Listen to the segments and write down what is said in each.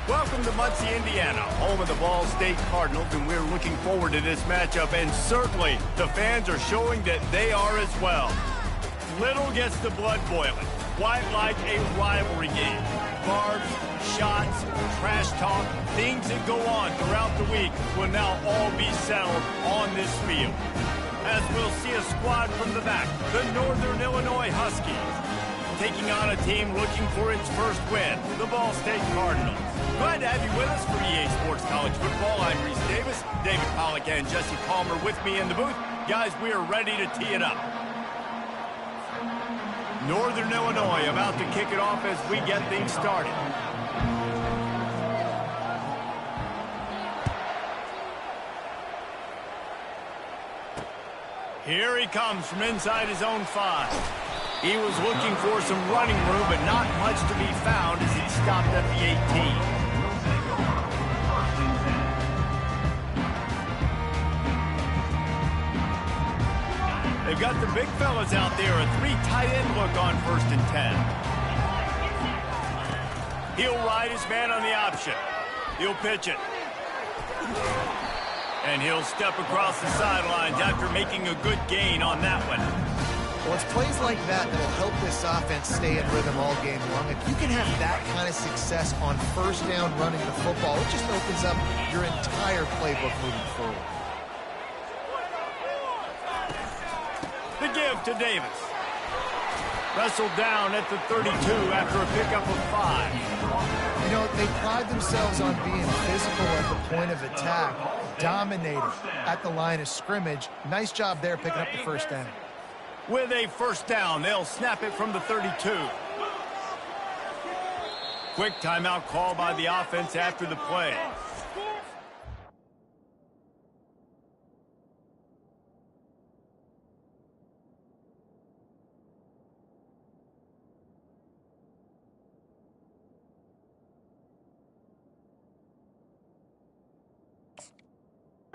Welcome to Muncie, Indiana, home of the Ball State Cardinals, and we're looking forward to this matchup, and certainly the fans are showing that they are as well. Little gets the blood boiling, quite like a rivalry game. Barbs, shots, trash talk, things that go on throughout the week will now all be settled on this field. As we'll see a squad from the back, the Northern Illinois Huskies, taking on a team looking for its first win, the Ball State Cardinals. Glad to have you with us for EA Sports College Football. I'm Reese Davis, David Pollack and Jesse Palmer with me in the booth. Guys, we are ready to tee it up. Northern Illinois about to kick it off as we get things started. Here he comes from inside his own 5. He was looking for some running room, but not much to be found as he stopped at the 18. They've got the big fellas out there, a 3 tight end look on 1st and 10. He'll ride his man on the option. He'll pitch it. And he'll step across the sidelines after making a good gain on that one. Well, it's plays like that that will help this offense stay in rhythm all game long. If you can have that kind of success on 1st down running the football, it just opens up your entire playbook moving forward. The give to Davis. Wrestled down at the 32 after a pickup of 5. You know, they pride themselves on being physical at the point of attack, dominating at the line of scrimmage. Nice job there picking up the 1st down. With a 1st down, they'll snap it from the 32. Quick timeout call by the offense after the play.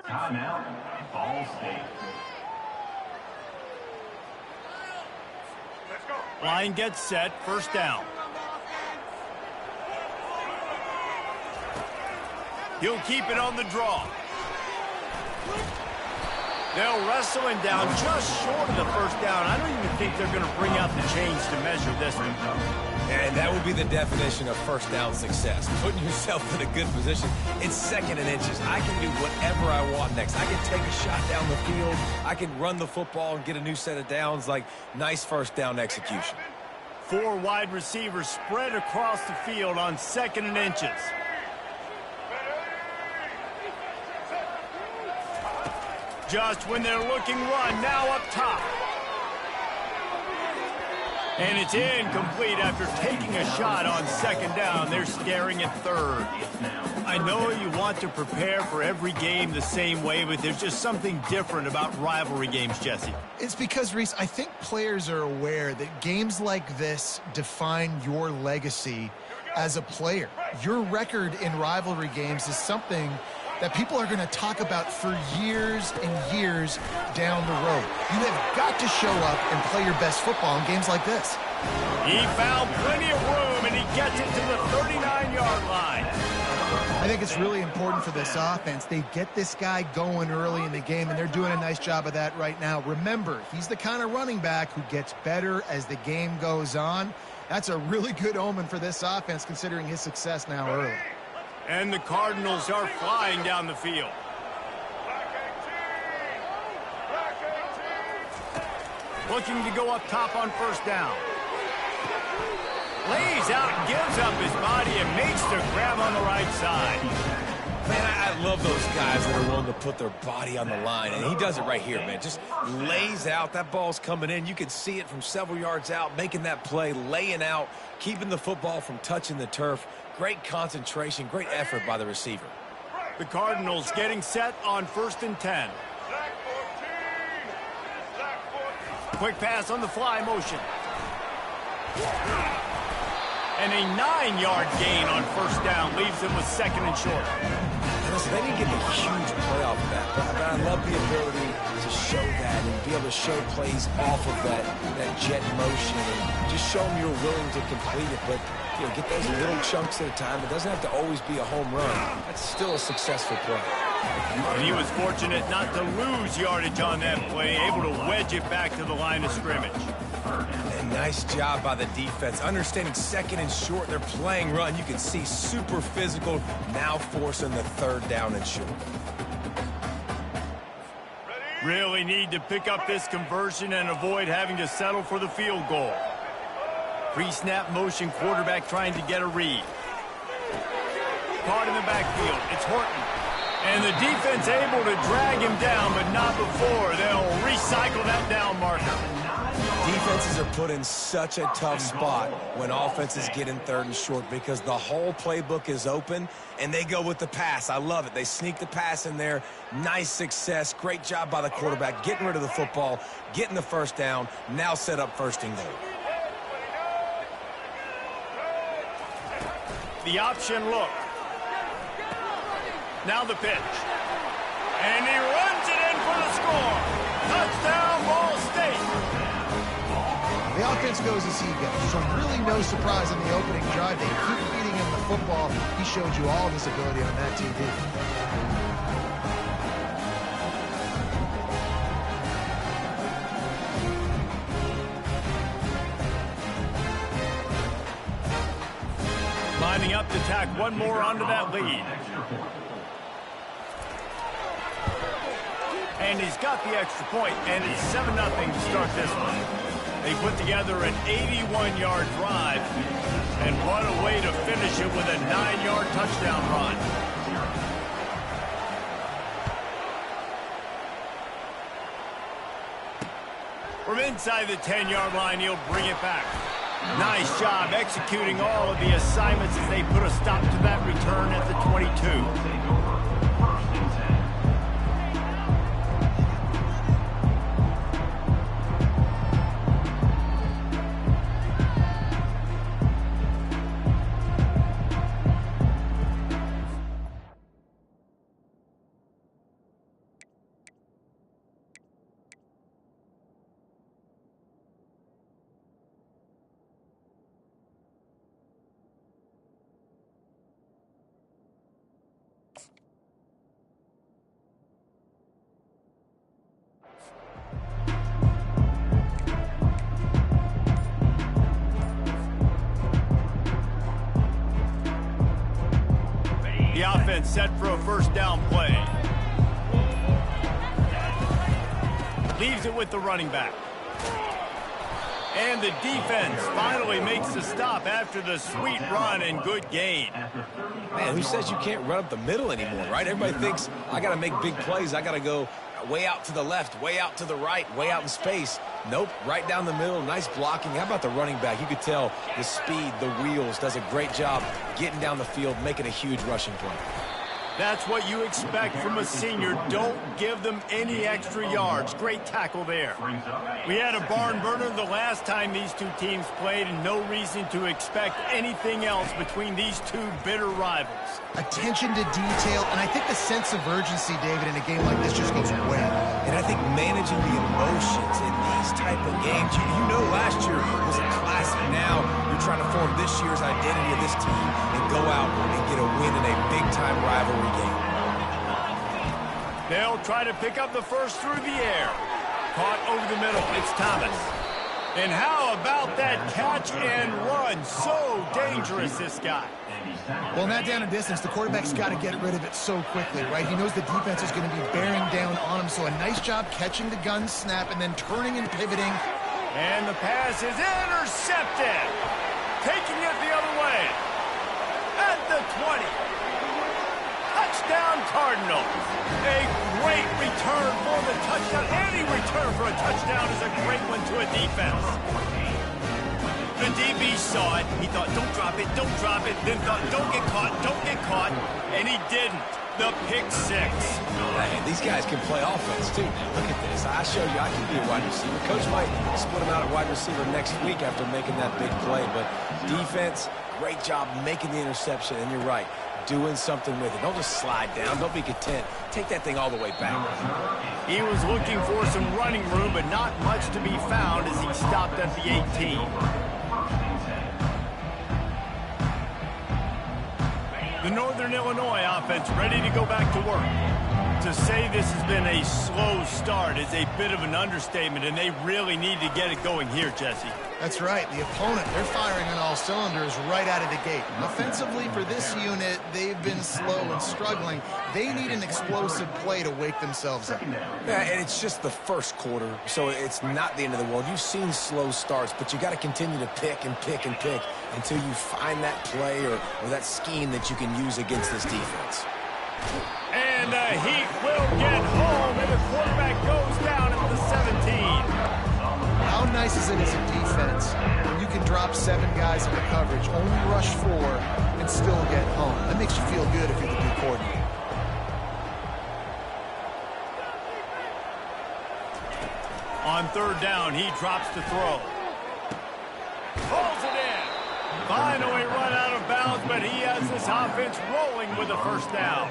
Timeout, Ball State. Line gets set, 1st down. He'll keep it on the draw. They'll wrestle him down just short of the first down. I don't even think they're going to bring out the chains to measure this one. And that would be the definition of first down success. Putting yourself in a good position. It's 2nd and inches. I can do whatever I want next. I can take a shot down the field. I can run the football and get a new set of downs. Like, nice first down execution. 4 wide receivers spread across the field on 2nd and inches. Just when they're looking run, now up top. And it's incomplete after taking a shot on 2nd down. They're staring at 3rd. I know you want to prepare for every game the same way, but there's just something different about rivalry games, Jesse. It's because, Reese, I think players are aware that games like this define your legacy as a player. Your record in rivalry games is something that people are going to talk about for years and years down the road. You have got to show up and play your best football in games like this. He found plenty of room, and he gets it to the 39-yard line. I think it's really important for this offense. They get this guy going early in the game, and they're doing a nice job of that right now. Remember, he's the kind of running back who gets better as the game goes on. That's a really good omen for this offense, considering his success now early. And the Cardinals are flying down the field. Looking to go up top on 1st down. Lays out, gives up his body, and makes the grab on the right side. Man, I love those guys that are willing to put their body on the line, and he does it right here, man. Just lays out. That ball's coming in. You can see it from several yards out, making that play, laying out, keeping the football from touching the turf. Great concentration, great effort by the receiver. The Cardinals getting set on 1st and 10. Quick pass on the fly motion. And a 9-yard gain on 1st down leaves them with 2nd and short. Listen, they didn't get a huge play off of that, but I love the ability to show that and be able to show plays off of that jet motion and just show them you're willing to complete it, but get those little chunks at a time. It doesn't have to always be a home run. That's still a successful play. And he was fortunate not to lose yardage on that play, able to wedge it back to the line of scrimmage. And nice job by the defense. Understanding 2nd and short, they're playing run. You can see super physical, now forcing the 3rd down and short. Really need to pick up this conversion and avoid having to settle for the field goal. Pre-snap motion, quarterback trying to get a read. Caught in the backfield. It's Horton. And the defense able to drag him down, but not before. They'll recycle that down marker. Defenses are put in such a tough spot when offenses get in 3rd and short because the whole playbook is open, and they go with the pass. I love it. They sneak the pass in there. Nice success. Great job by the quarterback getting rid of the football, getting the 1st down, now set up 1st and goal. The option look. Now the pitch. And he runs it in for the score. Touchdown, Ball State. The offense goes as he goes, so really no surprise in the opening drive. They keep feeding him the football. He showed you all of his ability on that TV. Lining up to tack one more onto that lead. And he's got the extra point, and it's 7-0 to start this one. They put together an 81-yard drive, and what a way to finish it with a 9-yard touchdown run. From inside the 10-yard line, he'll bring it back. Nice job executing all of the assignments as they put a stop to that return at the 22. The offense set for a first down play. Leaves it with the running back. And the defense finally makes the stop after the sweet run and good gain. Man, who says you can't run up the middle anymore, right? Everybody thinks, I got to make big plays. I got to go way out to the left, way out to the right, way out in space. Nope, right down the middle, nice blocking. How about the running back? You could tell the speed, the wheels, does a great job getting down the field, making a huge rushing play. That's what you expect from a senior. Don't give them any extra yards. Great tackle there. We had a barn burner the last time these two teams played, and no reason to expect anything else between these two bitter rivals. Attention to detail, and I think the sense of urgency, David, in a game like this just goes way up. And I think managing the emotions in these type of games, you know last year was a classic. Now you're trying to form this year's identity of this team and go out and get a win in a big-time rivalry game. They'll try to pick up the first through the air. Caught over the middle. It's Thomas. And how about that catch and run? So dangerous, this guy. Well, in that down and distance, the quarterback's got to get rid of it so quickly, right? He knows the defense is going to be bearing down on him, so a nice job catching the gun snap and then turning and pivoting. And the pass is intercepted. Taking it the other way. At the 20. Touchdown Cardinals. A great return for the touchdown. Any return for a touchdown is a great one to a defense. The DB saw it. He thought, don't drop it, don't drop it. Then thought, don't get caught, and he didn't. The pick six. Man, these guys can play offense, too. Look at this. I showed you I can be a wide receiver. Coach might split him out at wide receiver next week after making that big play. But defense, great job making the interception. And you're right, doing something with it. Don't just slide down. Don't be content. Take that thing all the way back. He was looking for some running room, but not much to be found as he stopped at the 18. The Northern Illinois offense ready to go back to work. To say this has been a slow start is a bit of an understatement, and they really need to get it going here, Jesse. That's right. The opponent, they're firing on all cylinders right out of the gate. Offensively, for this unit, they've been slow and struggling. They need an explosive play to wake themselves up. Yeah, and it's just the first quarter, so it's not the end of the world. You've seen slow starts, but you got to continue to pick and pick and pick until you find that play or that scheme that you can use against this defense. And he will get home, and the quarterback goes down at the 17. How nice is it as a defense when you can drop 7 guys into coverage, only rush 4, and still get home? That makes you feel good if you're the D coordinator. On third down, he drops to throw. Pulls it in. Finally run out of bounds, but he has this offense rolling with a first down.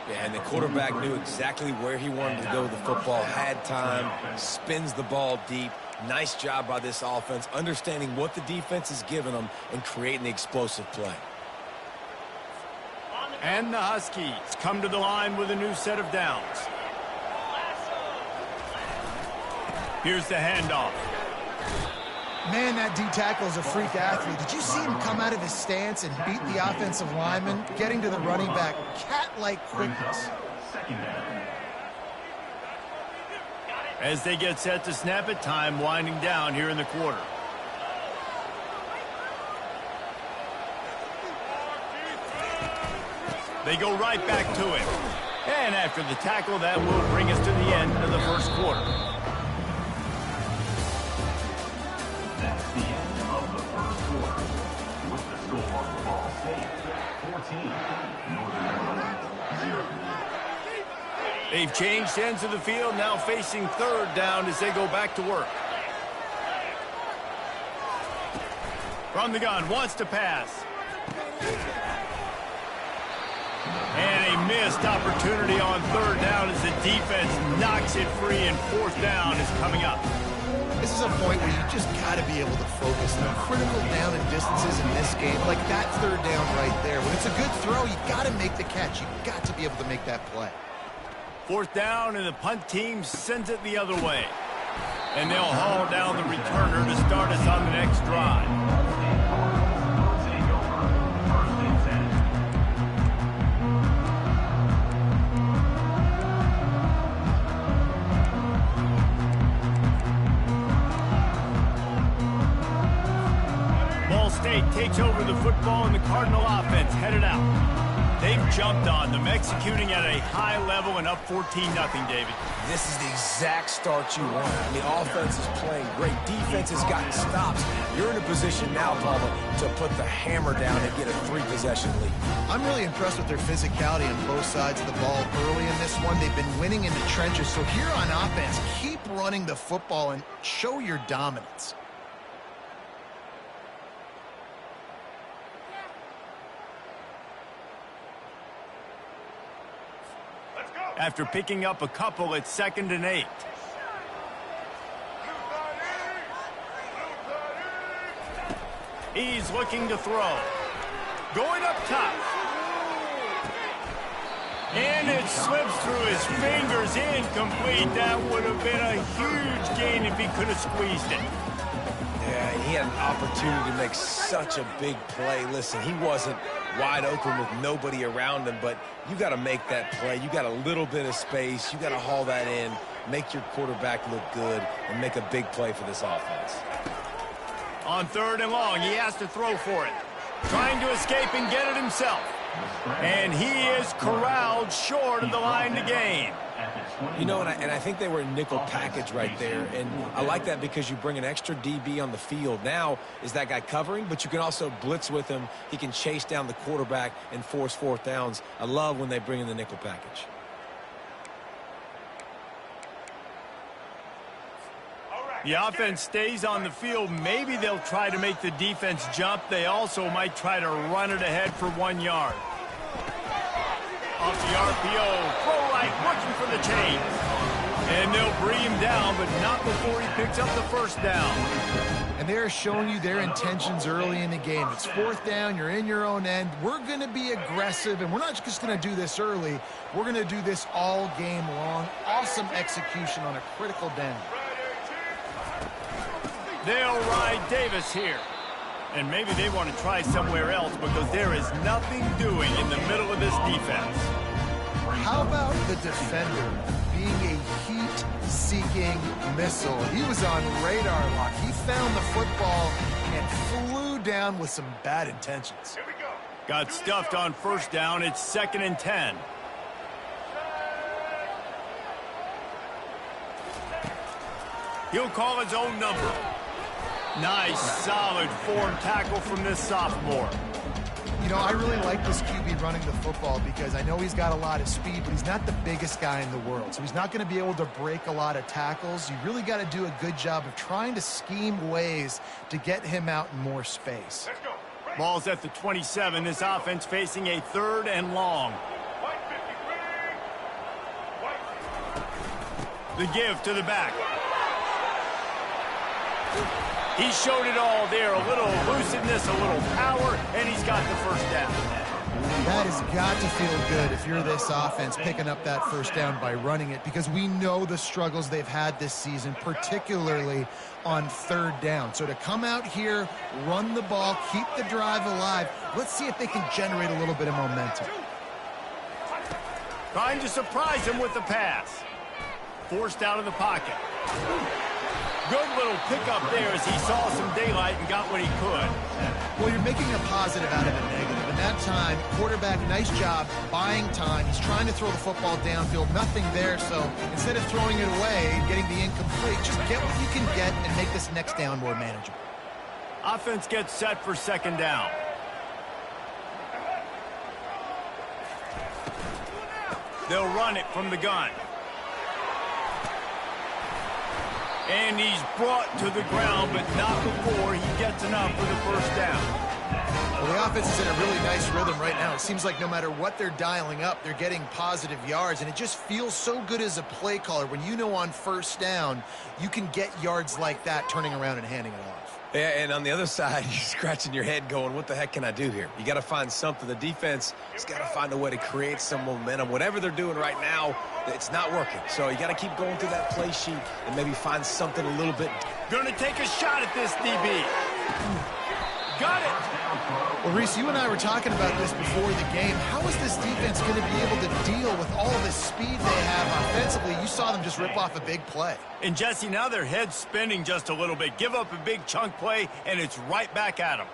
Yeah, and the quarterback knew exactly where he wanted to go with the football, had time, spins the ball deep. Nice job by this offense, understanding what the defense is giving them and creating the explosive play. And the Huskies come to the line with a new set of downs. Here's the handoff. Man, that D-tackle is a freak athlete. Did you see him come out of his stance and beat the offensive lineman, getting to the running back? Cat-like quickness. As they get set to snap it, time winding down here in the quarter. They go right back to it. And after the tackle, that will bring us to the end of the first quarter. That's the end of the first quarter. With the score on the Ball State, 14, Northern Illinois, 0. They've changed ends of the field, now facing third down as they go back to work. From the gun, wants to pass. And a missed opportunity on third down as the defense knocks it free, and fourth down is coming up. This is a point where you just got to be able to focus on critical down and distances in this game, like that third down right there. When it's a good throw, you got to make the catch. You got to be able to make that play. Fourth down, and the punt team sends it the other way. And they'll haul down the returner to start us on the next drive. Cardinal offense headed out. They've jumped on them, executing at a high level and up 14-0, David. This is the exact start you want. I mean, offense is playing great. Defense has gotten stops. You're in a position now, Palmer, to put the hammer down and get a 3-possession lead. I'm really impressed with their physicality on both sides of the ball early in this one. They've been winning in the trenches. So here on offense, keep running the football and show your dominance. After picking up a couple, it's 2nd and 8. He's looking to throw. Going up top. And it slips through his fingers, incomplete. That would have been a huge gain if he could have squeezed it. Yeah, he had an opportunity to make such a big play. Listen, he wasn't wide open with nobody around him, but you got to make that play. You got a little bit of space. You got to haul that in, make your quarterback look good, and make a big play for this offense. On 3rd and long, he has to throw for it. Trying to escape and get it himself. And he is corralled short of the line to gain. You know, and I think they were in nickel package right there, and I like that because you bring an extra DB on the field. Now is that guy covering, but you can also blitz with him. He can chase down the quarterback and force 4th downs. I love when they bring in the nickel package. The offense stays on the field. Maybe they'll try to make the defense jump. They also might try to run it ahead for 1 yard. Off the RPO, throw right, looking for the chains. And they'll bring him down, but not before he picks up the 1st down. And they're showing you their intentions early in the game. It's 4th down, you're in your own end. We're going to be aggressive, and we're not just going to do this early. We're going to do this all game long. Awesome execution on a critical down. They'll ride Davis here. And maybe they want to try somewhere else because there is nothing doing in the middle of this defense. How about the defender being a heat-seeking missile? He was on radar lock. He found the football and flew down with some bad intentions. Here we go. Got stuffed on 1st down. It's 2nd and 10. He'll call his own number. Nice, solid form tackle from this sophomore. You know, I really like this QB running the football because I know he's got a lot of speed, but he's not the biggest guy in the world. So he's not going to be able to break a lot of tackles. You really got to do a good job of trying to scheme ways to get him out in more space. Let's go. Ball's at the 27. This offense facing a 3rd and long. White 53. White. The give to the back. He showed it all there. A little elusiveness, a little power, and he's got the 1st down. That has got to feel good if you're this offense picking up that 1st down by running it, because we know the struggles they've had this season, particularly on 3rd down. So to come out here, run the ball, keep the drive alive, let's see if they can generate a little bit of momentum. Trying to surprise him with the pass. Forced out of the pocket. Good little pickup there as he saw some daylight and got what he could. Well, you're making a positive out of a negative. And that time, quarterback, nice job buying time. He's trying to throw the football downfield. Nothing there, so instead of throwing it away and getting the incomplete, just get what you can get and make this next down more manageable. Offense gets set for 2nd down. They'll run it from the gun. And he's brought to the ground, but not before he gets enough for the 1st down. Well, the offense is in a really nice rhythm right now. It seems like no matter what they're dialing up, they're getting positive yards, and it just feels so good as a play caller when you know on 1st down you can get yards like that turning around and handing it off. Yeah, and on the other side, you're scratching your head going, what the heck can I do here? You got to find something. The defense has got to find a way to create some momentum. Whatever they're doing right now, it's not working. So you got to keep going through that play sheet and maybe find something a little bit. Going to take a shot at this DB. Got it. Well, Reese, you and I were talking about this before the game. How is this defense going to be able to deal with all this speed they have offensively? You saw them just rip off a big play. And, Jesse, now their head's spinning just a little bit. Give up a big chunk play, and it's right back at them.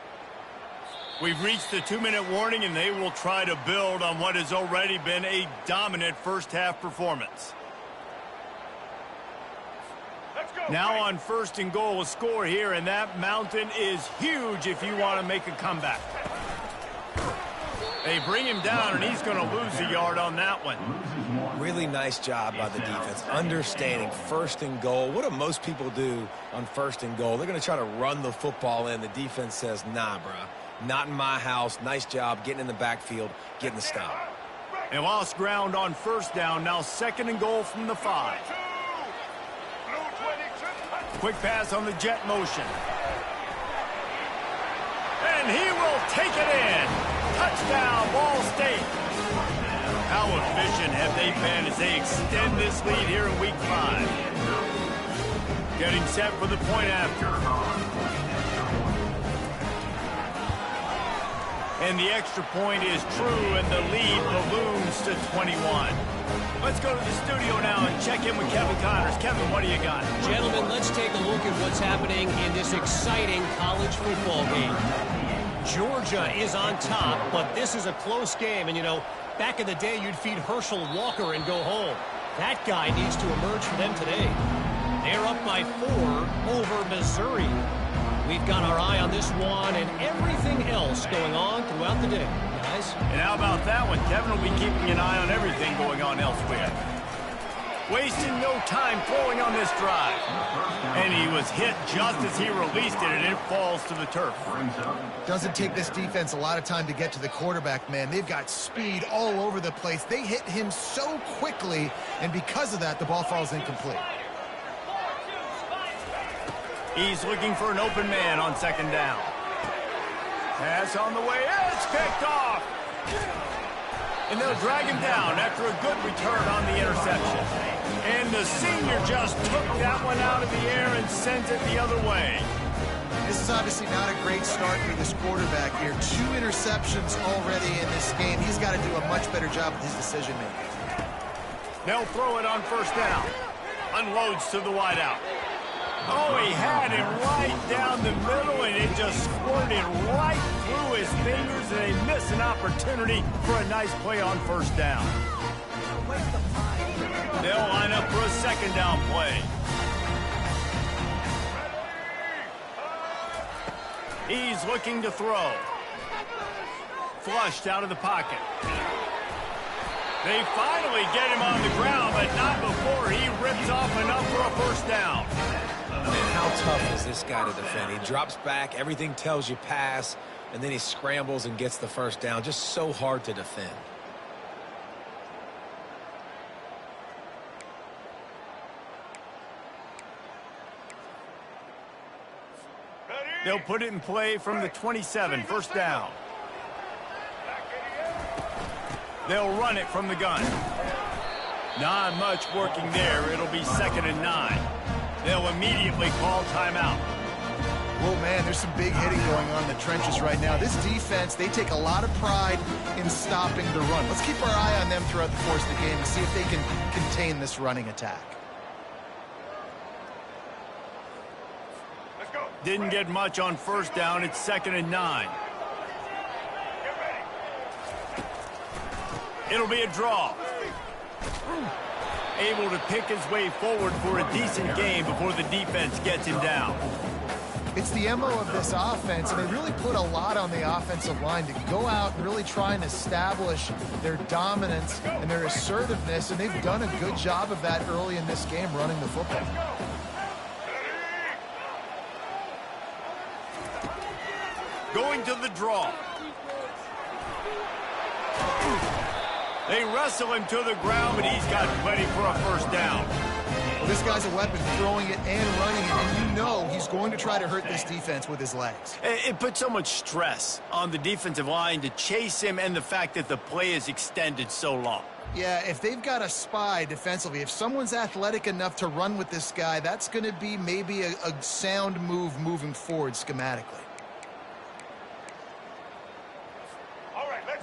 We've reached the 2-minute warning, and they will try to build on what has already been a dominant first-half performance. Now on 1st and goal, a score here, and that mountain is huge if you want to make a comeback. They bring him down, and he's going to lose a yard on that one. Really nice job by the defense, understanding 1st and goal. What do most people do on 1st and goal? They're going to try to run the football in. The defense says, nah, bruh, not in my house. Nice job getting in the backfield, getting the stop. And lost ground on 1st down, now 2nd and goal from the 5. Quick pass on the jet motion. And he will take it in. Touchdown, Ball State. How efficient have they been as they extend this lead here in Week 5? Getting set for the point after. And the extra point is true, and the lead balloons to 21. Let's go to the studio now and check in with Kevin Connors. Kevin, what do you got? Gentlemen, let's take a look at what's happening in this exciting college football game. Georgia is on top, but this is a close game. And, you know, back in the day, you'd feed Herschel Walker and go home. That guy needs to emerge for them today. They're up by 4 over Missouri. We've got our eye on this one and everything else going on throughout the day, guys. And how about that one? Kevin will be keeping an eye on everything going on elsewhere. Wasting no time throwing on this drive. And he was hit just as he released it, and it falls to the turf. Doesn't take this defense a lot of time to get to the quarterback, man. They've got speed all over the place. They hit him so quickly, and because of that, the ball falls incomplete. He's looking for an open man on 2nd down. Pass on the way. It's picked off. And they'll drag him down after a good return on the interception. And the senior just took that one out of the air and sent it the other way. This is obviously not a great start for this quarterback here. 2 interceptions already in this game. He's got to do a much better job with his decision-making. They'll throw it on 1st down. Unloads to the wideout. Oh, he had it right down the middle, and it just squirted right through his fingers, and they miss an opportunity for a nice play on 1st down. They'll line up for a 2nd down play. He's looking to throw. Flushed out of the pocket. They finally get him on the ground, but not before he rips off enough for a 1st down. And how tough is this guy to defend? He drops back, everything tells you pass, and then he scrambles and gets the 1st down. Just so hard to defend. They'll put it in play from the 27, 1st down. They'll run it from the gun. Not much working there. It'll be 2nd and 9. They'll immediately call timeout. Well, man, there's some big hitting going on in the trenches right now. This defense, they take a lot of pride in stopping the run. Let's keep our eye on them throughout the course of the game and see if they can contain this running attack. Let's go. Didn't get much on 1st down. It's 2nd and 9. It'll be a draw. Able to pick his way forward for a decent game before the defense gets him down. It's the MO of this offense, and they really put a lot on the offensive line to go out and really try and establish their dominance and their assertiveness, and they've done a good job of that early in this game running the football. Going to the draw. They wrestle him to the ground, but he's got plenty for a 1st down. Well, this guy's a weapon, throwing it and running it, and you know he's going to try to hurt this defense with his legs. It puts so much stress on the defensive line to chase him, and the fact that the play is extended so long. Yeah, if they've got a spy defensively, if someone's athletic enough to run with this guy, that's going to be maybe a sound move moving forward schematically.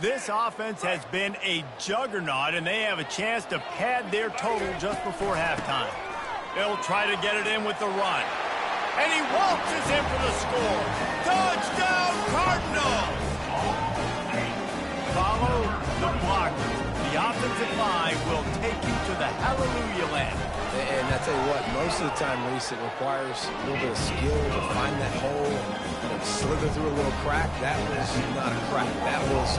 This offense has been a juggernaut, and they have a chance to pad their total just before halftime. They'll try to get it in with the run. And he waltzes in for the score. Touchdown, Cardinals! follow the blocker. The offensive line will take you to the hallelujah land. And I tell you what, most of the time, Reese, it requires a little bit of skill to find that hole and slither through a little crack. That was not a crack. That was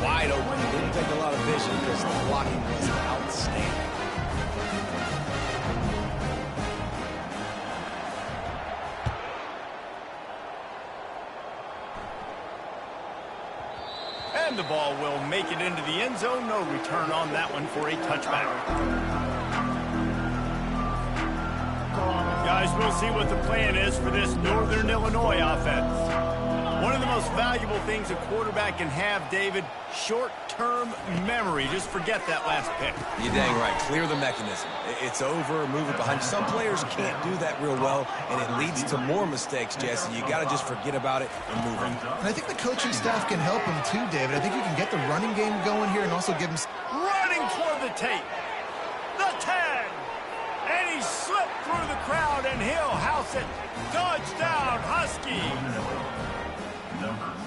wide open. It didn't take a lot of vision because the blocking was outstanding. And the ball will make it into the end zone. No return on that one for a touchback. Guys, we'll see what the plan is for this Northern Illinois offense. One of the most valuable things a quarterback can have, David, short-term memory. Just forget that last pick. You're dang right. Clear the mechanism. It's over, move it behind. Some players can't do that real well, and it leads to more mistakes, Jesse. You got to just forget about it and move on. And I think the coaching staff can help him too, David. I think you can get the running game going here and also give him... Running toward the tape. The 10. And he slipped through the crowd, and he'll house it. Touchdown, Huskies.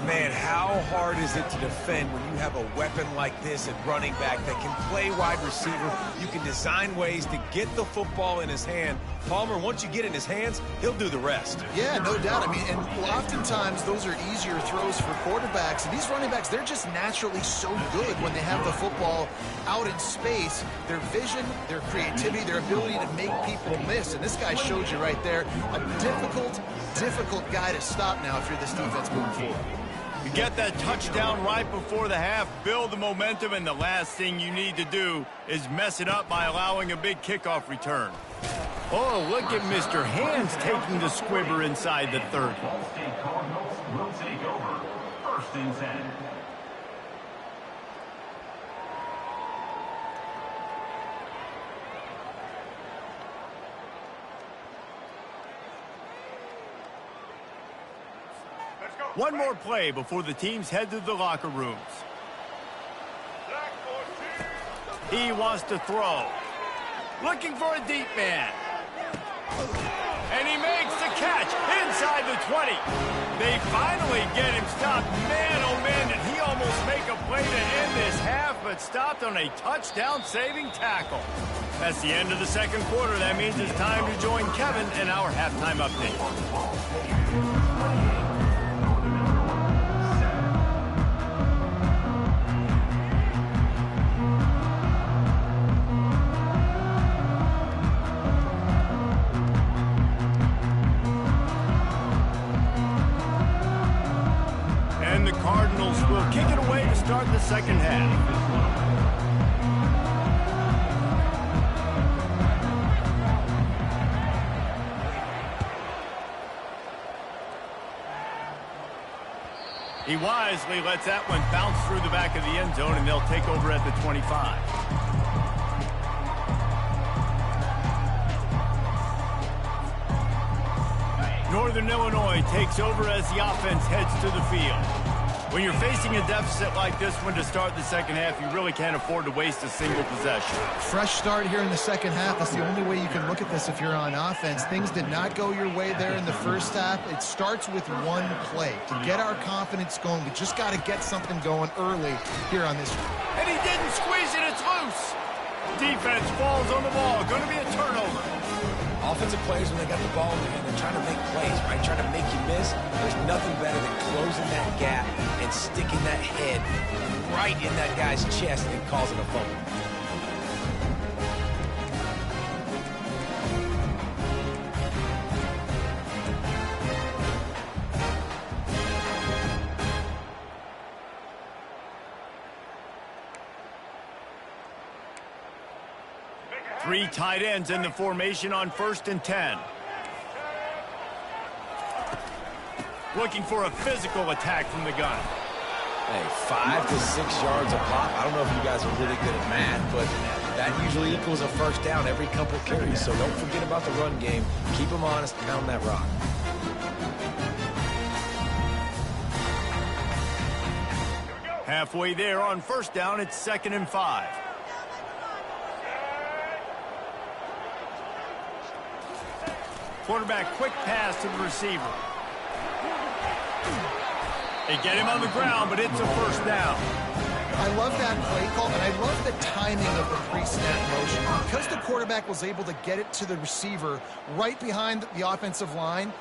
Man, how hard is it to defend when you have a weapon like this at running back that can play wide receiver? You can design ways to get the football in his hand. Palmer, once you get it in his hands, he'll do the rest. Yeah, no doubt. I mean, and oftentimes those are easier throws for quarterbacks. And these running backs, they're just naturally so good when they have the football out in space. Their vision, their creativity, their ability to make people miss. And this guy showed you right there, a difficult guy to stop now if you're this defense moving forward. You get that touchdown right before the half, build the momentum, and the last thing you need to do is mess it up by allowing a big kickoff return. Oh, look at Mr. Hands taking the squibber inside the 30. Ball State Cardinals will take over. 1st and 10. One more play before the teams head to the locker rooms. He wants to throw. Looking for a deep man. And he makes the catch inside the 20. They finally get him stopped. Man, oh man, did he almost make a play to end this half, but stopped on a touchdown-saving tackle. That's the end of the second quarter. That means it's time to join Kevin in our halftime update. And the Cardinals will kick it away to start the second half. He wisely lets that one bounce through the back of the end zone, and they'll take over at the 25. Northern Illinois takes over as the offense heads to the field. When you're facing a deficit like this one to start the second half, you really can't afford to waste a single possession. Fresh start here in the second half. That's the only way you can look at this if you're on offense. Things did not go your way there in the first half. It starts with one play. To get our confidence going, we just got to get something going early here on this. And he didn't squeeze it. It's loose. Defense falls on the ball. Going to be a turnover. Offensive players, when they got the ball in their hand, they're trying to make plays, right? Trying to make you miss. There's nothing better than closing that gap and sticking that head right in that guy's chest and causing a fumble. Three tight ends in the formation on 1st and 10. Looking for a physical attack from the gun. Hey, 5 to 6 yards a pop. I don't know if you guys are really good at math, but that usually equals a first down every couple carries. So don't forget about the run game. Keep them honest, pound that rock. Halfway there on 1st down, it's 2nd and 5. Quarterback, quick pass to the receiver. They get him on the ground, but it's a first down. I love that play call, and I love the timing of the pre-snap motion. Because the quarterback was able to get it to the receiver right behind the offensive line,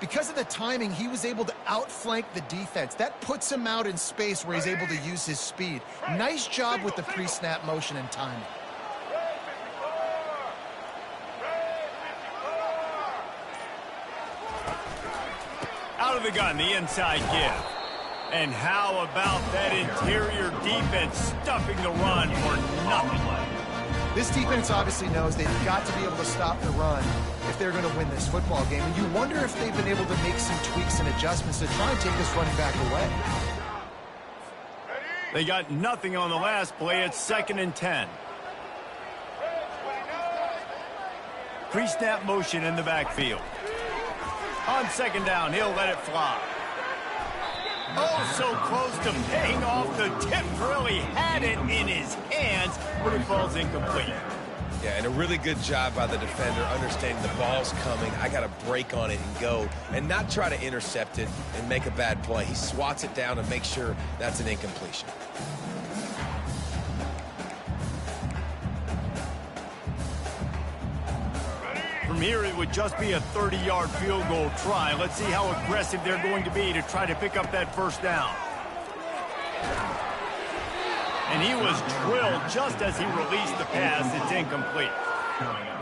because of the timing, he was able to outflank the defense. That puts him out in space where he's able to use his speed. Nice job with the pre-snap motion and timing. Out of the gun, the inside give. And how about that interior defense stuffing the run for nothing? This defense obviously knows they've got to be able to stop the run if they're going to win this football game. And you wonder if they've been able to make some tweaks and adjustments to try and take this running back away. They got nothing on the last play. It's 2nd and 10. Pre-snap motion in the backfield. On 2nd down, he'll let it fly. Oh, so close to paying off. The tip really had it in his hands, but it falls incomplete. Yeah, and a really good job by the defender understanding the ball's coming. I got to break on it and go and not try to intercept it and make a bad play. He swats it down and makes sure that's an incompletion. From here, it would just be a 30-yard field goal try. Let's see how aggressive they're going to be to try to pick up that first down. And he was drilled just as he released the pass. It's incomplete.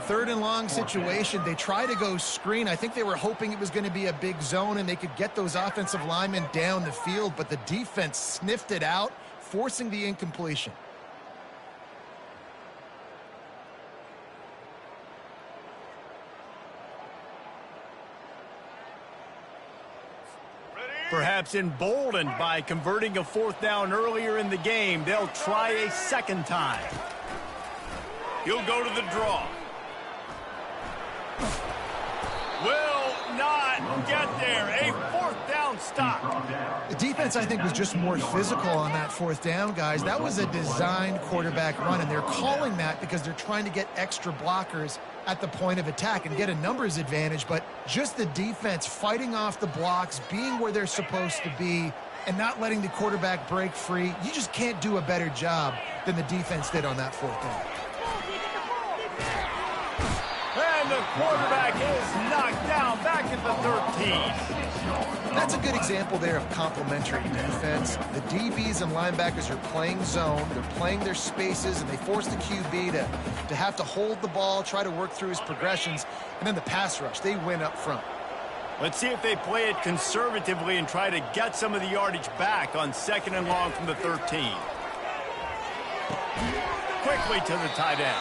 3rd and long situation. They try to go screen. I think they were hoping it was going to be a big zone and they could get those offensive linemen down the field, but the defense sniffed it out, forcing the incompletion. Perhaps emboldened by converting a 4th down earlier in the game, they'll try a 2nd time. He'll go to the draw. Will not get there. A 4th down stop. The defense, I think, was just more physical on that 4th down, guys. That was a designed quarterback run, and they're calling that because they're trying to get extra blockers at the point of attack and get a numbers advantage, but just the defense fighting off the blocks, being where they're supposed to be, and not letting the quarterback break free. You just can't do a better job than the defense did on that 4th down. And the quarterback is knocked down back at the 13. That's a good example there of complementary defense. The DBs and linebackers are playing zone, they're playing their spaces, and they force the QB to have to hold the ball, try to work through his progressions, and then the pass rush, they win up front. Let's see if they play it conservatively and try to get some of the yardage back on 2nd and long from the 13. Quickly to the tight end.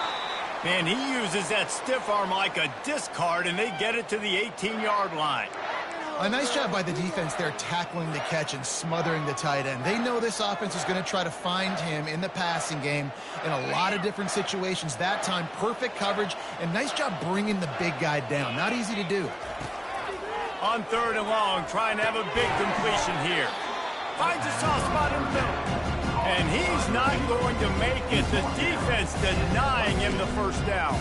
Man, he uses that stiff arm like a discard, and they get it to the 18-yard line. A nice job by the defense there tackling the catch and smothering the tight end. They know this offense is going to try to find him in the passing game in a lot of different situations. That time, perfect coverage, and nice job bringing the big guy down. Not easy to do. On 3rd and long, trying to have a big completion here. Finds a soft spot in the middle. And he's not going to make it. The defense denying him the first down.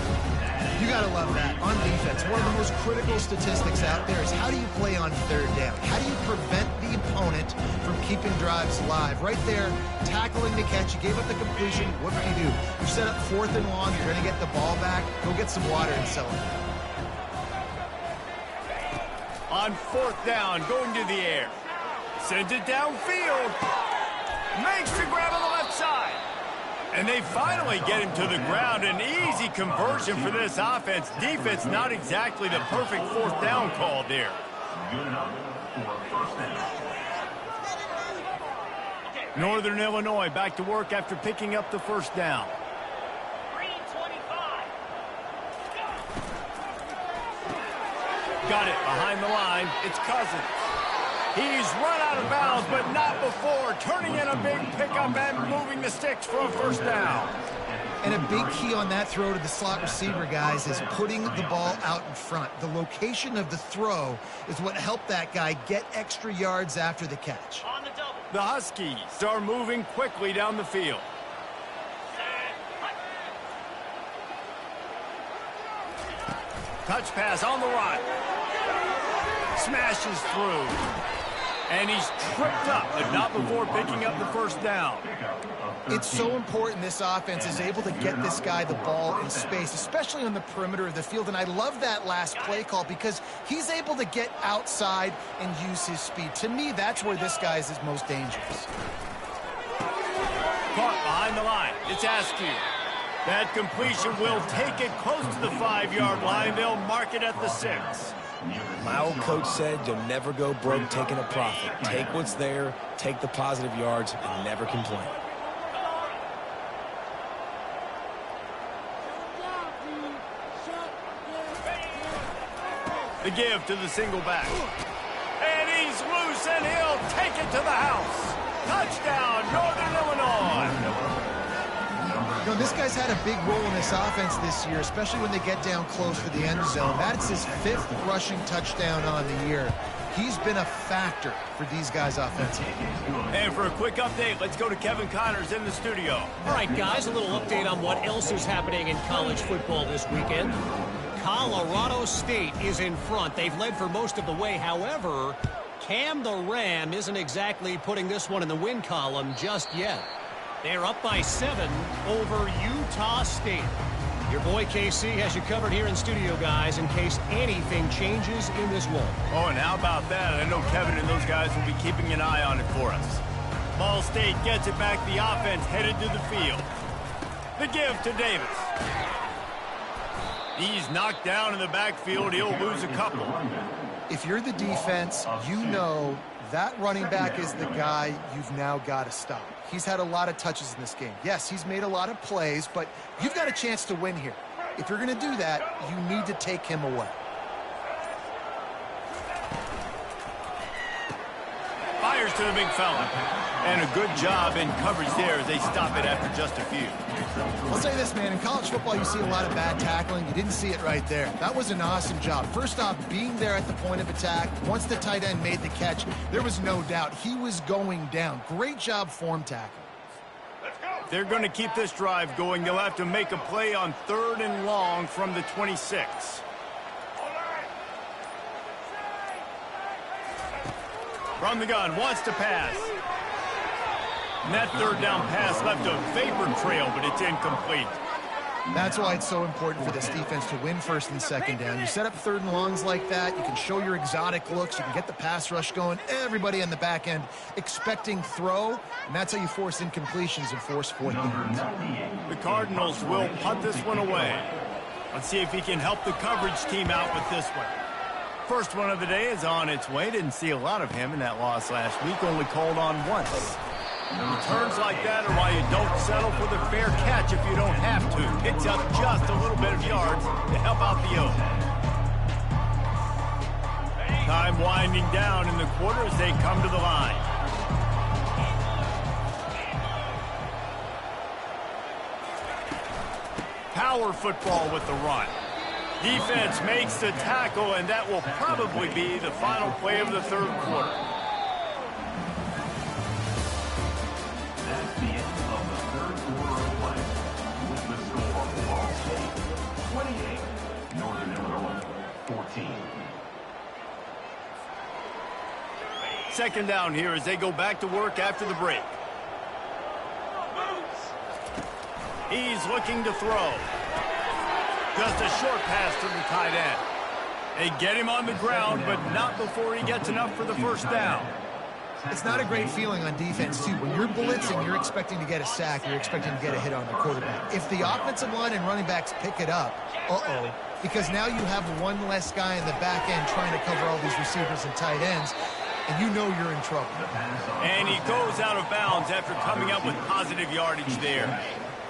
You got to love that. On defense, one of the most critical statistics out there is how do you play on 3rd down? How do you prevent the opponent from keeping drives live? Right there, tackling the catch. You gave up the completion. What do? You set up 4th and long. You're going to get the ball back. Go get some water and celebrate. On 4th down, going to the air. Sends it downfield. Makes the grab on the left side. And they finally get him to the ground. An easy conversion for this offense. Defense, not exactly the perfect 4th down call there. Northern Illinois back to work after picking up the first down. Got it behind the line. It's Cousins. He's run out of bounds, but not before. Turning in a big pickup and moving the sticks for a first down. And a big key on that throw to the slot receiver, guys, is putting the ball out in front. The location of the throw is what helped that guy get extra yards after the catch. The Huskies are moving quickly down the field. Touch pass on the run. Smashes through. And he's tripped up, but not before picking up the first down. It's so important this offense is able to get this guy the ball in space, especially on the perimeter of the field. And I love that last play call because he's able to get outside and use his speed. To me, that's where this guy is his most dangerous. Caught behind the line. It's Askew. That completion will take it close to the 5-yard line. They'll mark it at the 6. My old coach said you'll never go broke taking a profit. Take what's there, take the positive yards, and never complain. The give to the single back. And he's loose, and he'll take it to the house. Touchdown, Northern Illinois. You know, this guy's had a big role in this offense this year, especially when they get down close to the end zone. That's his 5th rushing touchdown on the year. He's been a factor for these guys offensively. And for a quick update, let's go to Kevin Connors in the studio. All right, guys, a little update on what else is happening in college football this weekend. Colorado State is in front. They've led for most of the way. However, Cam the Ram isn't exactly putting this one in the win column just yet. They're up by 7 over Utah State. Your boy KC has you covered here in studio, guys, in case anything changes in this one. Oh, and how about that? I know Kevin and those guys will be keeping an eye on it for us. Ball State gets it back. The offense headed to the field. The give to Davis. He's knocked down in the backfield. He'll lose a couple. If you're the defense, you know that running back is the guy you've now got to stop. He's had a lot of touches in this game. Yes, he's made a lot of plays, but you've got a chance to win here. If you're going to do that, you need to take him away. Fires to the big fella. And a good job in coverage there as they stop it after just a few. I'll say this, man. In college football, you see a lot of bad tackling. You didn't see it right there. That was an awesome job. First off, being there at the point of attack. Once the tight end made the catch, there was no doubt he was going down. Great job form tackling. They're going to keep this drive going. They'll have to make a play on 3rd and long from the 26. From the gun, wants to pass. And that 3rd down pass left a vapor trail, but it's incomplete. That's why it's so important for this defense to win 1st and 2nd down. You set up 3rd and longs like that. You can show your exotic looks. You can get the pass rush going. Everybody on the back end expecting throw, and that's how you force incompletions and force 4th downs. The Cardinals will punt this one away. Let's see if he can help the coverage team out with this one. First one of the day is on its way. Didn't see a lot of him in that loss last week. Only called on once. Returns like that are why you don't settle for the fair catch if you don't have to. Picks up just a little bit of yards to help out the O. Time winding down in the quarter as they come to the line. Power football with the run. Defense makes the tackle, and that will probably be the final play of the 3rd quarter. That's the end of the 3rd quarter of play. With the score, Ball State 28, Northern Illinois 14. 2nd down here as they go back to work after the break. He's looking to throw. Just a short pass to the tight end. They get him on the ground, but not before he gets enough for the 1st down. It's not a great feeling on defense, too. When you're blitzing, you're expecting to get a sack. You're expecting to get a hit on the quarterback. If the offensive line and running backs pick it up, because now you have one less guy in the back end trying to cover all these receivers and tight ends, and you know you're in trouble. And he goes out of bounds after coming up with positive yardage there.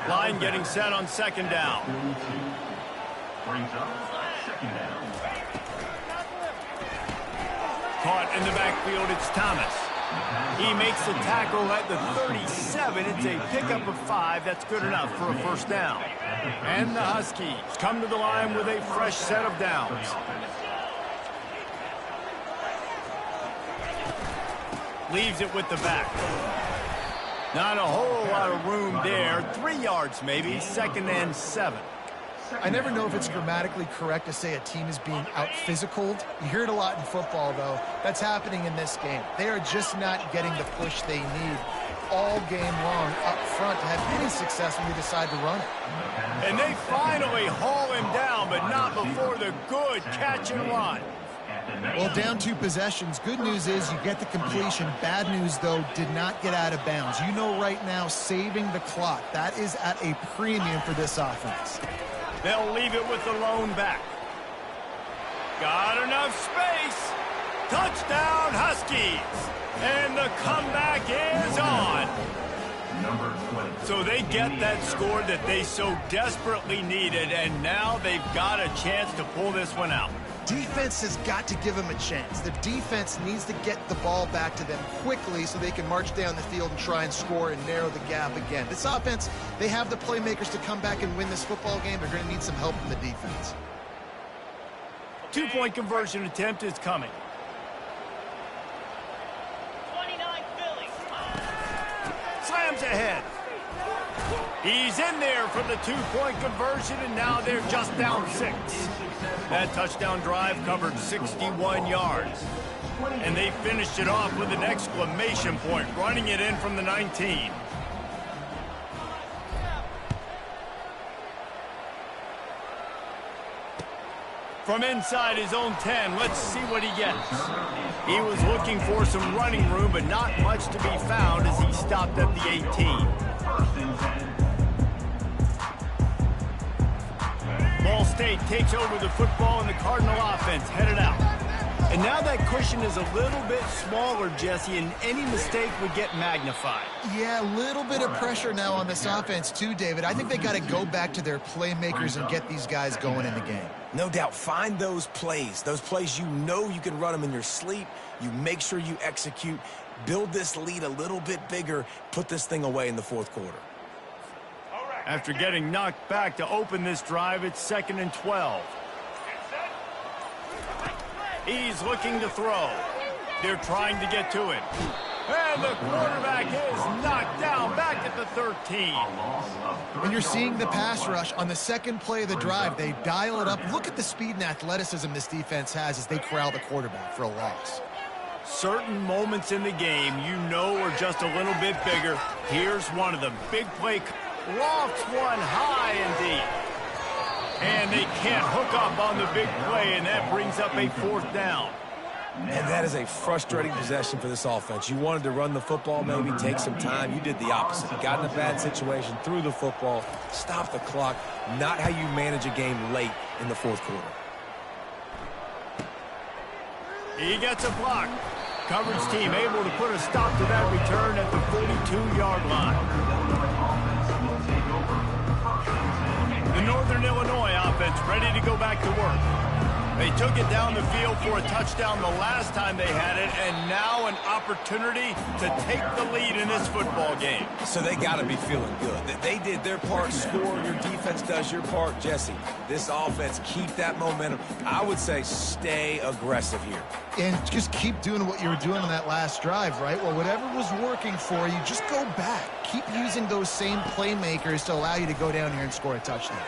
Line getting set on 2nd down. Brings up 2nd down. Caught in the backfield, it's Thomas. He makes the tackle at the 37. It's a pickup of 5. That's good enough for a 1st down. And the Huskies come to the line with a fresh set of downs. Leaves it with the back. Not a whole lot of room there. 3 yards maybe. 2nd and 7. I never know if it's grammatically correct to say a team is being out-physicaled. You hear it a lot in football, though. That's happening in this game. They are just not getting the push they need. all game long up front to have any success when they decide to run it. And they finally haul him down, but not before the good catch and run. Well, down 2 possessions. Good news is you get the completion. Bad news, though, did not get out of bounds. You know right now, saving the clock. That is at a premium for this offense. They'll leave it with the lone back. Got enough space. Touchdown, Huskies. And the comeback is on. So they get that score that they so desperately needed, and now they've got a chance to pull this one out. Defense has got to give them a chance. The defense needs to get the ball back to them quickly so they can march down the field and try and score and narrow the gap again. This offense, they have the playmakers to come back and win this football game. They're going to need some help from the defense. 2-point conversion attempt is coming. 29 Philly. Slams ahead. He's in there for the 2-point conversion, and now they're just down 6. That touchdown drive covered 61 yards. And they finished it off with an exclamation point, running it in from the 19. From inside his own 10, let's see what he gets. He was looking for some running room, but not much to be found as he stopped at the 18. Ball State takes over the football, and the Cardinal offense headed out. And now that cushion is a little bit smaller, Jesse, and any mistake would get magnified. Yeah, a little bit of pressure now on this offense too, David. I think they got to go back to their playmakers and get these guys going in the game. No doubt. Find those plays you know you can run them in your sleep. You make sure you execute. Build this lead a little bit bigger. Put this thing away in the 4th quarter. After getting knocked back to open this drive, it's 2nd and 12. He's looking to throw. They're trying to get to it. And the quarterback is knocked down back at the 13. When you're seeing the pass rush on the 2nd play of the drive, they dial it up. Look at the speed and athleticism this defense has as they corral the quarterback for a loss. Certain moments in the game you know are just a little bit bigger. Here's one of them. Big play. Lofts one high and deep. And they can't hook up on the big play, and that brings up a 4th down. And that is a frustrating possession for this offense. You wanted to run the football, maybe take some time. You did the opposite. You got in a bad situation, threw the football, stopped the clock. Not how you manage a game late in the 4th quarter. He gets a block. Coverage team able to put a stop to that return at the 42-yard line. The Northern Illinois offense ready to go back to work. They took it down the field for a touchdown the last time they had it, and now an opportunity to take the lead in this football game. So they got to be feeling good. They did their part, score. Your defense does your part, Jesse. This offense, keep that momentum. I would say stay aggressive here. And just keep doing what you were doing on that last drive, right? Well, whatever was working for you, just go back. Keep using those same playmakers to allow you to go down here and score a touchdown.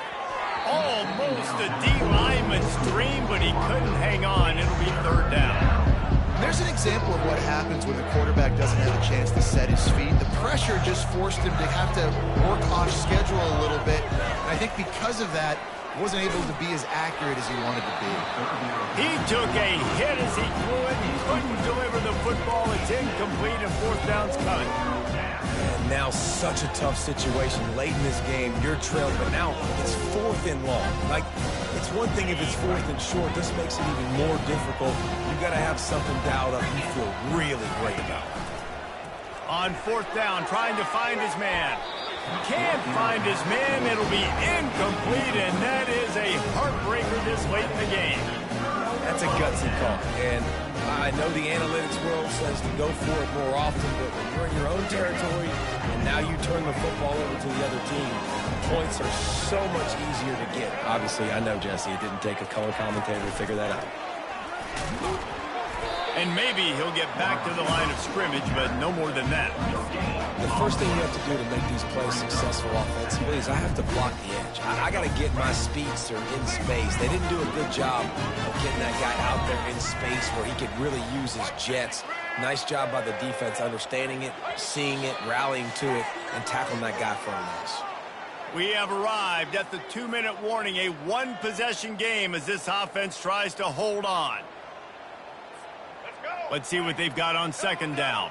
Almost a D-lineman's dream, but he couldn't hang on. It'll be 3rd down. There's an example of what happens when the quarterback doesn't have a chance to set his feet. The pressure just forced him to have to work off schedule a little bit. And I think because of that, wasn't able to be as accurate as he wanted to be. He took a hit as he threw it. He couldn't deliver the football. It's incomplete, and 4th down's coming. And now such a tough situation late in this game. You're trailing, but now it's 4th and long. Like, it's one thing if it's 4th and short. This makes it even more difficult. You've got to have something dialed up you feel really great about. On 4th down, trying to find his man. Can't find his man. It'll be incomplete, and that is a heartbreaker this late in the game. That's a gutsy call. And I know the analytics world says to go for it more often, but when you're in your own territory and now you turn the football over to the other team, points are so much easier to get. Obviously, I know, Jesse, it didn't take a color commentator to figure that out. And maybe he'll get back to the line of scrimmage, but no more than that. The first thing you have to do to make these plays successful offensively is I have to block the edge. I got to get my speedster in space. They didn't do a good job of getting that guy out there in space where he could really use his jets. Nice job by the defense understanding it, seeing it, rallying to it, and tackling that guy for a loss. We have arrived at the 2-minute warning, a one-possession game as this offense tries to hold on. Let's see what they've got on second down.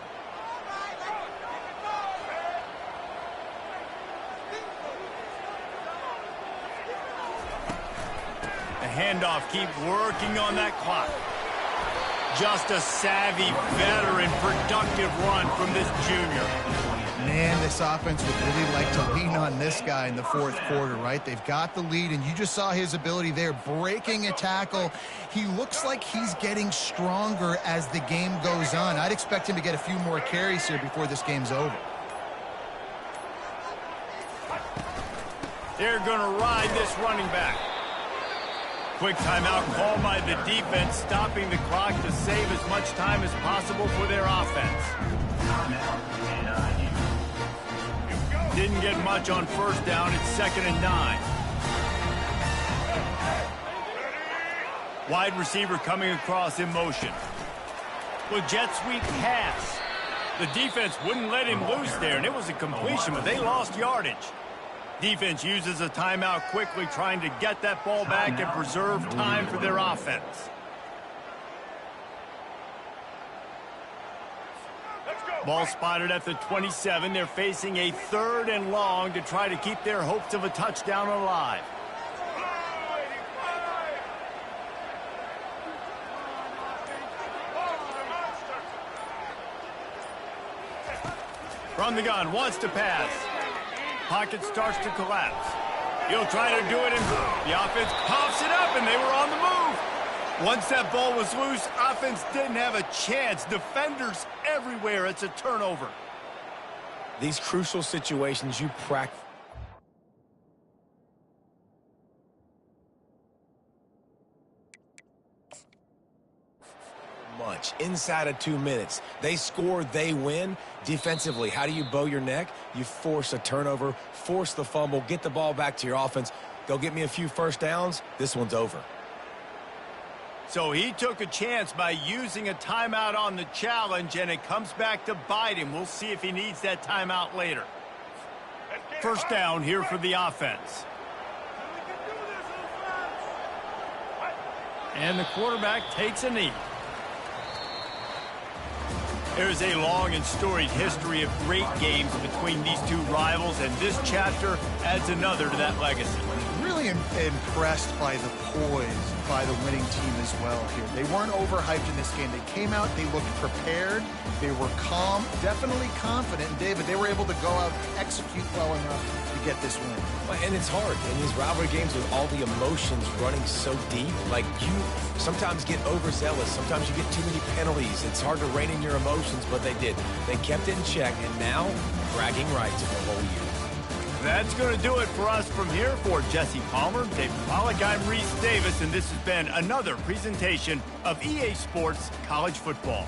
The handoff, keep working on that clock. Just a savvy, veteran, productive run from this junior. Man, this offense would really like to lean on this guy in the fourth quarter, right? They've got the lead, and you just saw his ability there, breaking a tackle. He looks like he's getting stronger as the game goes on. I'd expect him to get a few more carries here before this game's over. They're going to ride this running back. Quick timeout called by the defense, stopping the clock to save as much time as possible for their offense. Didn't get much on first down. It's 2nd and 9. Wide receiver coming across in motion. Well, jet sweep pass. The defense wouldn't let him loose there, and it was a completion, but they lost yardage. Defense uses a timeout quickly, trying to get that ball back and preserve time for their offense. Ball spotted at the 27. They're facing a 3rd and long to try to keep their hopes of a touchdown alive. From the gun, wants to pass. Pocket starts to collapse. He'll try to do it, and the offense pops it up, and they were on the move. Once that ball was loose, offense didn't have a chance. Defenders everywhere. It's a turnover. These crucial situations you practice. Much inside of 2 minutes. They score, they win. Defensively, how do you bow your neck? You force a turnover, force the fumble, get the ball back to your offense. Go get me a few first downs. This one's over. So he took a chance by using a timeout on the challenge, and it comes back to bite him. We'll see if he needs that timeout later. First down here for the offense. And the quarterback takes a knee. There's a long and storied history of great games between these two rivals, and this chapter adds another to that legacy. Really impressed by the poise by the winning team as well here. They weren't overhyped in this game. They came out, they looked prepared, they were calm, definitely confident. And David, they were able to go out and execute well enough to get this win. And it's hard in these rivalry games with all the emotions running so deep. Like, you sometimes get overzealous. Sometimes you get too many penalties. It's hard to rein in your emotions, but they did. They kept it in check, and now bragging rights for the whole year. That's going to do it for us from here. For Jesse Palmer, David Pollack, I'm Reese Davis, and this has been another presentation of EA Sports College Football.